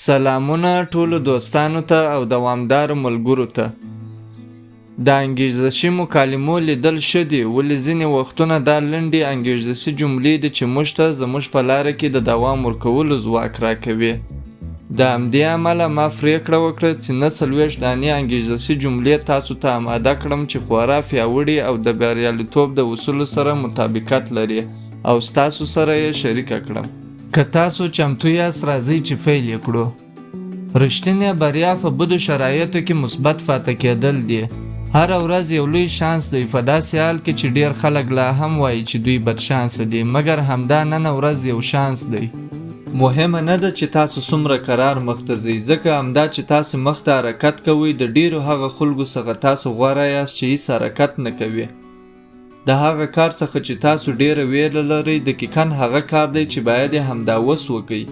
سلامونه ټولو دوستانو ته او دوامدارو ملګرو ته. د انګیزشي مکالمو لیدل ښه دي، ولې ځینې وختونه دا لنډې انګیزشي جملې دي چې موږ ته زموږ په لاره کې د دوام ورکولو ځواک راکوي. د همدې امله ما پرېکړه وکړه چې نه 40 دانې انګیزشي جملې تاسو ته آماده کړم چې خورا پیاوړي او د بریالیتوب د اصولو سره مطابقت لري او ستاسو سره یې شریکه کړم. که تاسو چمتو یاست راځئ چې پیل یې کړو. رښتینې بریا په بدو شرایطو کې مثبت پاتې کېدل دي. هره ورځ یو لوی شانس دی په داسې حال کې چې ډیر خلک لا هم وایي چې دوی بد شانس دي، مګر همدا نن ورځ یو شانس دی. مهمه نه ده چې تاسو څومره قرار مخته ځئ، ځکه همدا چې تاسو مخته حرکت کوئ د ډیرو هغه خلکو څخه تاسو غوره یاست چې هیڅ حرکت نه کوي. د هغه کار څخه چې تاسو ډیره ویره لرئ دقیقاً هغه کار دی چې باید یې همدا اوس وکئ.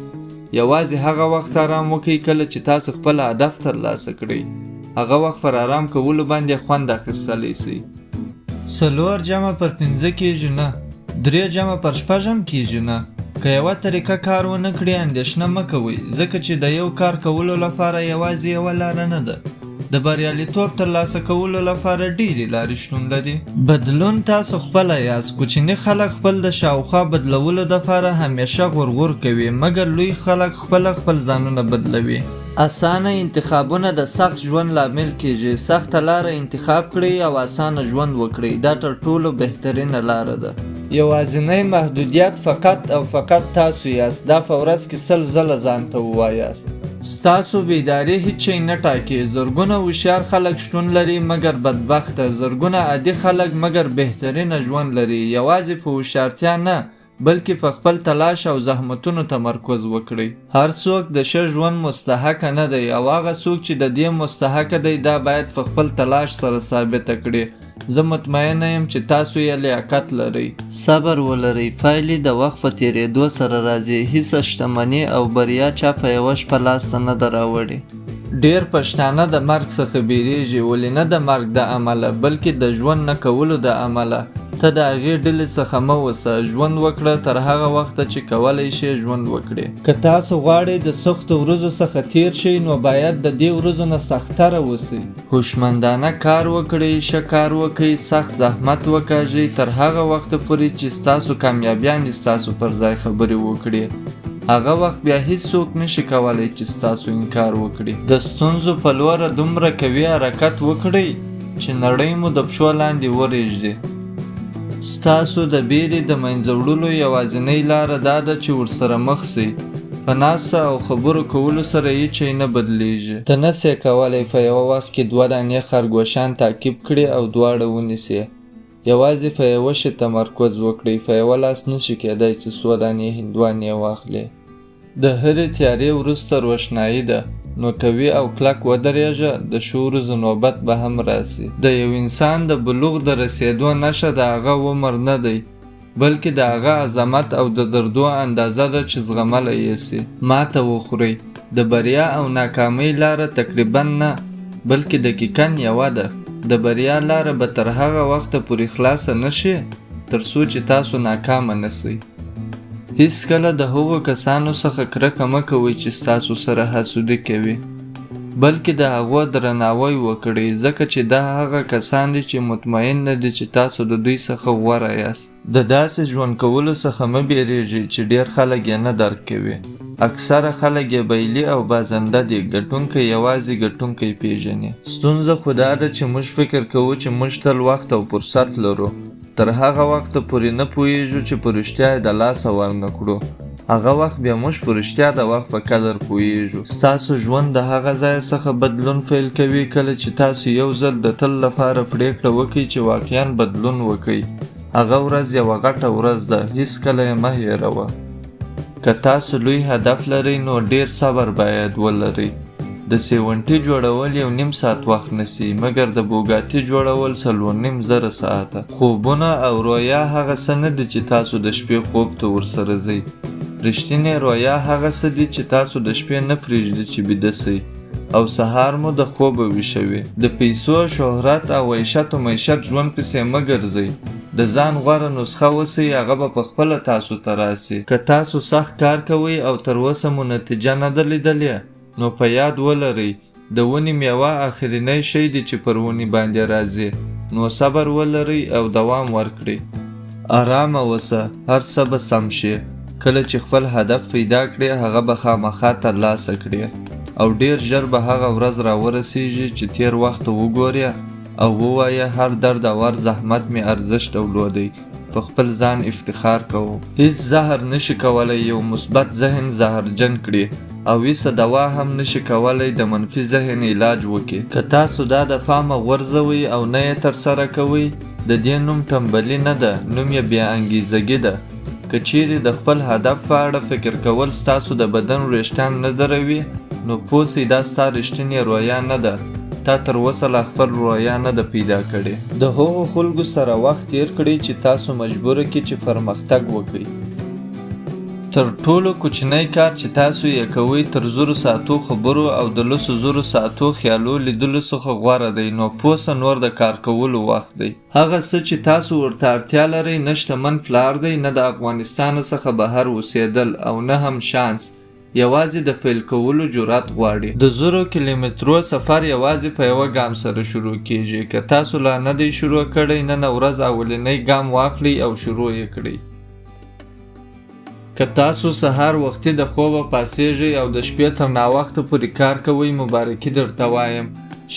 یوازې هغه وخت آرام وکئ کله چې تاسو خپل هدف ترلاسه کړئ. هغه وخت پر آرام کولو باندې خوند اخیستلی شئ. 4 جمع پر 5 کیږي نه، 3 جمع پر 6 هم کیږي نه. که یوه طریقه کار ونه کړي اندېښنه مه کوئ، ځکه چې د یو کار کولو لپاره یوازې یوه لاره نه ده. د بریالیتوب ترلاسه کولو لپاره ډیرې لارې شتون لري. بدلون تاسو خپله یاست. کوچني خلک خپل د شاوخوا بدلولو لپاره همیشه غرغر کوي، مګر لوی خلک خپل ځانونه بدلوي. اسانه انتخابونه د سخت ژوند لامل کیږي. سخته لاره انتخاب کړئ او اسانه ژوند وکړئ. دا تر ټولو بهترینه لاره ده. یوازینی محدودیت فقط او فقط تاسو یاست. دا په ورځ کې 100 ځله ځان ته ووایاست. ستاسو بیداري هیڅ شی نه ټاکي. زرګونه هوښیار خلک شتون لري مګر بدبخته، زرګونه عادي خلک مګر بهترینه ژوند لري. یوازې په هوښیارتیا نه بلکې په خپل تلاش او زحمتونو تمرکز وکړئ. هر څوک د ښه ژوند مستحق نه دی، او هغه څوک چې د دې مستحق دی دا باید په خپل تلاش سره ثابته کړي. زه مطمئنه یم چې تاسو یې لیاقت لرئ. صبر ولرئ، پایلې د وخت په تیریدو سره راځي. هیڅ شتمني او بریا چا په یوه شپه لاسته نه ده راوړې. ډیر پښتانه د مرګ څخه بیریږي، ولې نه د مرګ د عمله بلکې د ژوند نه کولو د عمله. ته د هغې ډلې څخه مه اوسه. ژوند وکړه تر هغه وخته چې کولی شې ژوند وکړې. که تاسو غواړئ د سختو ورځو څخه تیر شئ نو باید د دې ورځو نه سختره اوسئ. هوښمندانه کار وکړئ، ښه کار وکړئ، سخت زحمت وکاږئ تر هغه وخته پورې چې ستاسو کامیابیانې ستاسو پر ځای خبرې وکړي. هغه وخت بیا هیڅوک نشي کولی چې ستاسو انکار وکړي. د ستونزو په لوره دومره قوي حرکت وکړئ چې نړۍ مو د پښو لاندې ورېږدي. ستاسو د بیرې د منځه وړلو یوازینۍ لاره دا ده چې ورسره مخ شئ. په ناسته او خبرو کولو سره هیڅ شی نه بدلیږي. ته نسې کولی په یوه وخت کې 2 دانې خرګوشان تعقیب کړي او دواړه ونیسې. یوازې په یوه شي تمرکز وکړئ. په یوه لاس نشي کېدای چې 100 دانې هندوانې واخلې. د هرې تیارې وروسته روښنایي ده، نو قوي او کلک ودرېږه، د ښو ورځو نوبت به هم راسي. د یو انسان د بلوغ د رسېدو نښه د هغه عمر نه دی، بلکې د هغه عظمت او د دردو اندازه ده چې زغملی یې سي. ماته وخورئ. د بریا او ناکامۍ لاره تقریبا نه بلکې دقیقاً یوه ده. د بریا لاره به تر هغه وخته پورې خلاصه نشي تر څو چې تاسو ناکامه نسئ. هیڅ کله د هغو کسانو څخه کرکه مه کوئ چې ستاسو سره حسودي کوي، بلکې د هغو درناوی وکړئ، ځکه چې دا هغه کسان دي چې مطمئن نه دي چې تاسو د دوی څخه غوره یاست. د داسې ژوند کولو څخه مه بیریږئ چې ډیر خلک یې نه درک کوي. اکثره خلک یې بیلي او بازنده دي. ګټونکی یوازې ګټونکی پیژني. ستونزه خو دا ده چې موږ فکر کوو چې موږ تل وخت او فرصت لرو، تر هغه وخته پورې نه پوهیږو چې په رښتیا یې د لاسه ورنه کړو. هغه وخت بیا موږ په رښتیا د وخت په قدر پوهیږو. ستاسو ژوند د هغه ځای څخه بدلون پیل کوي کله چې تاسو یو ځل د تل لپاره پرېکړه وکړئ چې واقعاً بدلون وکړئ. هغه ورځ یوه غټه ورځ ده، هیڅکله یې مه هېروه. که تاسو لوی هدف لرئ نو ډیر صبر باید ولرئ. د 70 جوړول 1.5 ساعت وخت نسی، مګر د بوګاټي جوړول 4.5 ساعته. خوبونه او رویا هغه څه نه دي چې تاسو د شپې خوب ته ورسره ځئ. رښتینې رویا هغه څه دي چې تاسو د شپې نه پرېږدي چې بیده سئ او سهار مو د خوبه ویښوي. د پیسو، شهرت او عیشت و معیشت ژوند پسې مه ګرځئ. د ځان غوره نسخه اوسئ، هغه به پخپله تاسو ته راسي. که تاسو سخت کار کوئ او تر اوسه مو نتیجه نه ده لیدلې نو په یاد ولرئ د ونې میوه آخرینی شی دی چې پر ونې باندې راځي، نو صبر ولرئ او دوام ورکړئ. آرامه اوسه، هر څه به سم شي. کله چې خپل هدف پیدا کړې هغه به خامخا ترلاسه کړې او ډیر ژر به هغه ورځ راورسیږي چې تیر وخت وګورې او ووایه هر درد او هر زحمت مې ارزښت درلودی، په خپل ځان افتخار کوم. هیڅ زهر نشي کولی یو مثبت ذهن زهرجن کړي او هیڅ دوا هم نشي کولی د منفي ذهن علاج وکړي. که تاسو دا د فهمه غورځوئ او نه یې ترسره کوئ، د دې نوم ټنبلي نه ده، نوم یې بې انګیزګي ده. که چیرې د خپل هدف په اړه فکر کول ستاسو د بدن وریښتان نه دروي، نو پوه سئ دا ستا رښتینې رویا نه ده. تا تر اوسه لا خپل رویا نه ده پیدا کړې. د هغو خلکو سره وخت تیر کړئ چې تاسو مجبوره کړي چې پرمختګ وکړئ. تر ټولو کوچنی کار چې تاسو یې کوئ تر 1000 ساعتو خبرو او د 200 ساعتو خیالو لیدلو څخه غوره دی. نو پوسه نور د کار کولو وخت دی. هغه څه چې تاسو ورته اړتیا لرئ نه شتمن پلار دی، نه د افغانستان څخه بهر اوسېدل او نه هم شانس، یوازې د فیل کولو جرأت غواړي. د 1000 کیلومترو سفر یوازې په یوه ګام سره شروع کیږي. که تاسو لا نه دی شروع کړی، نن ورځ اولنی ګام واخلئ او شروع یې کړئ. که تاسو سهار وختي د خوبه پاڅیږئ او د شپې تر ناوخته پورې کار کوئ، مبارکي درته وایم.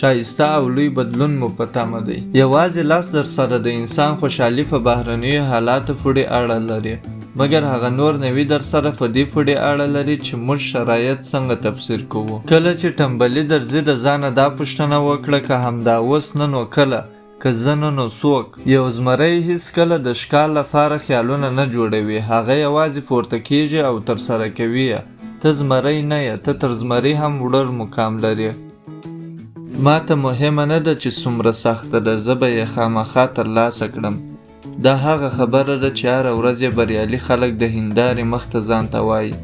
شایسته او لوی بدلون مو په تمه دی. یوازې لاس در سره د انسان خوشحالي په بهرنیو حالاتو پورې اړه لري، مګر هغه نور نوي در سره په دې پورې اړه لري چې موږ شرایط څنګه تفسیر کوو. کله چې ټنبلي درځي د ځانه دا پوښتنه وکړه که همدا اوس نه نو کله، که زه نه نو څوک. یو زمری هیڅکله د ښکار لپاره خیالونه نه جوړوي، هغه یوازې پورته کیږي او ترسره کوي یې. ته زمری نه یې، ته تر زمري هم لوړ مقام لري. ما ته مهمه نه ده چې څومره سخته ده، زه به یې خامخا ترلاسه کړم. دا هغه خبره ده چې هره ورځ یې بریالي خلک د هندارې مخ ته ځان ته وایي.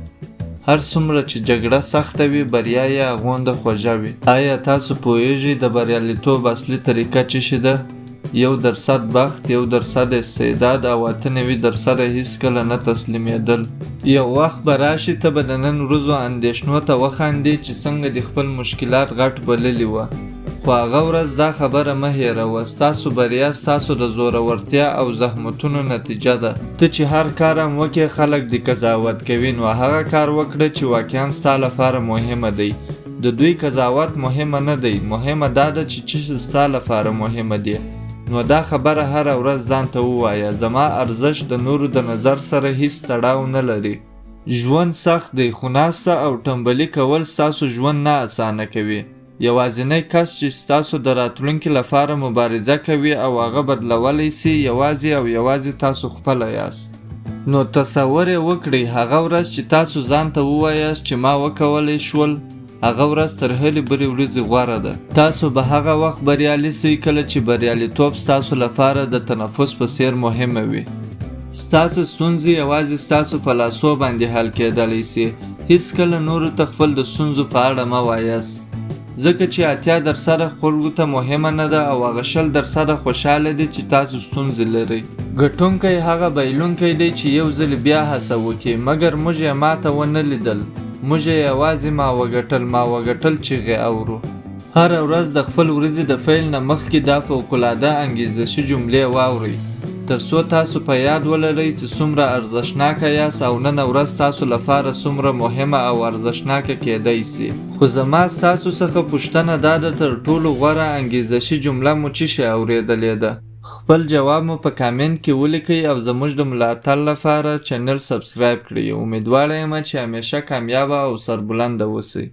هر څومره چې جګړه سخته وي، بریا یې هغومره خوږه وي. آیا تاسو پوهیږئ د بریالیتوب اصلي طریقه څه شی ده؟ 1% بخت، 1% استعداد او 98% هیڅکله نه تسلیمېدل. یو وخت به راشي ته به د نن ورځو اندېښنو ته وخاندې چې څنګه دې خپل مشکلات غټ بللي وه، خو هغه ورځ دا خبره مه هېروه، ستاسو بریا ستاسو د زورورتیا او زحمتونو نتیجه ده. ته چې هر کار هم وکړې خلک دې قضاوت کوي، نو هغه کار وکړه چې واقعا ستا لپاره مهمه دی. د دوی قضاوت مهمه نه دی، مهمه دا ده چې څه ستا لپاره مهمه دی. نو دا خبره هره ورځ ځان ته ووایه، زما ارزښت د نورو د نظر سره هیڅ تړاو نه لري. ژوند سخت دی، خو ناسته او ټنبلي کول ستاسو ژوند نه اسانه کوي. یوازینی کس چې ستاسو د راتلونکي لپاره مبارزه کوي او هغه بدلولی سي یوازې او یوازې تاسو خپله یاست. نو تصور یې وکړئ هغه ورځ چې تاسو ځان ته ووایاست چې ما وکولی شول، هغه ورځ تر هلې بلې ورځې غوره ده. تاسو به هغه وخت بریالي سئ کله چې بریالیتوب ستاسو لپاره د تنفس په څیر مهمه وي. ستاسو ستونزې یوازې ستاسو په لاسو باندې حل کېدلی سي. هیڅکله نورو ته خپل د ستونزو په اړه مه وایاست، ځکه چې 80% خلکو ته مهمه نه ده او هغه 20% خوشحاله دي چې تاسو ستونزې لرئ. ګټونکی هغه بایلونکی دی چې یو ځل بیا هڅه وکړي، مګر موږ یې ماته ونه لیدل. موږ یې یوازې ما وګټل چیغې اورو. هره ورځ د خپل ورځې د پیل نه مخکې دا فوقالعاده انګېزشي جملې واورئ، تر څو تاسو په یاد ولرئ چې څومره ارزښتناکه یاست او نن ورځ تاسو لپاره څومره مهمه او ارزښتناکه کېدی سي. خو زما ستاسو څخه پوښتنه دا ده تر ټولو غوره انګېزشي جمله مو څه شی اورېدلې ده؟ خپل جواب مو په کامنټ کې ولیکئ او زموږ د ملاتړ لپاره چینل سبسکرایب کړئ. امیدواره یم چې همیشه کامیابه او سربلنده اوسئ.